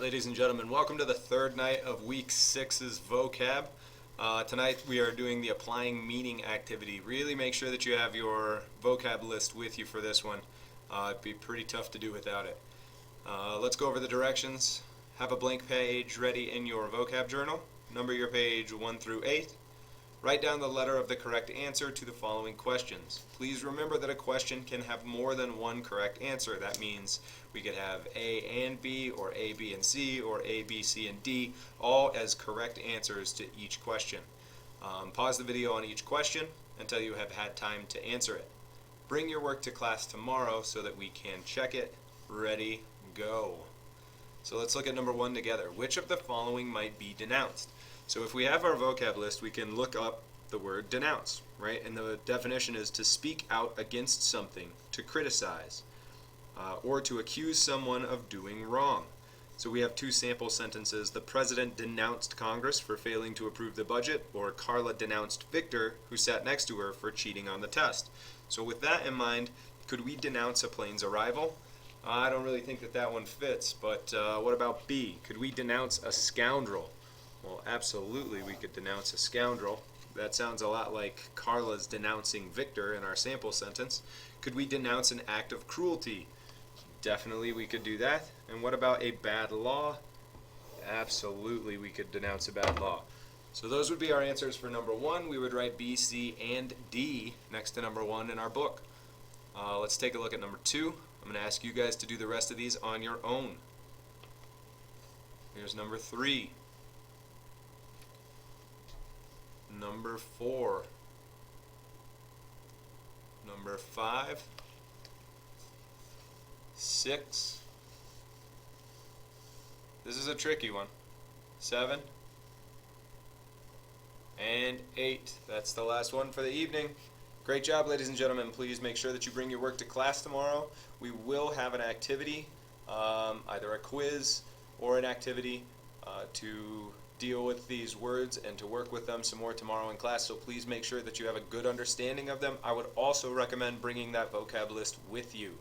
ladies and gentlemen. Welcome to the third night of week 6's vocab. Tonight we are doing the applying meaning activity. Really make sure that you have your vocab list with you for this one. It'd be pretty tough to do without it. Let's go over the directions. Have a blank page ready in your vocab journal. Number your page 1 through 8. Write down the letter of the correct answer to the following questions. Please remember that a question can have more than one correct answer. That means we could have A and B, or A, B, and C, or A, B, C, and D, all as correct answers to each question. Pause the video on each question until you have had time to answer it. Bring your work to class tomorrow so that we can check it. Ready, go. So let's look at number 1 together. Which of the following might be denounced? So if we have our vocab list, we can look up the word denounce, right? And the definition is to speak out against something, to criticize, or to accuse someone of doing wrong. So we have 2 sample sentences. The president denounced Congress for failing to approve the budget, or Carla denounced Victor, who sat next to her, for cheating on the test. So with that in mind, could we denounce a plane's arrival? I don't really think that that one fits, but what about B? Could we denounce a scoundrel? Well, absolutely we could denounce a scoundrel. That sounds a lot like Carla's denouncing Victor in our sample sentence. Could we denounce an act of cruelty? Definitely we could do that. And what about a bad law? Absolutely we could denounce a bad law. So those would be our answers for number 1. We would write B, C, and D next to number 1 in our book. Let's take a look at number 2. I'm going to ask you guys to do the rest of these on your own. Here's number 3. Number 4, number 5, 6, this is a tricky one, 7, and 8. That's the last one for the evening. Great job, ladies and gentlemen. Please make sure that you bring your work to class tomorrow. We will have an activity, either a quiz or an activity to deal with these words and to work with them some more tomorrow in class, so please make sure that you have a good understanding of them. I would also recommend bringing that vocab list with you.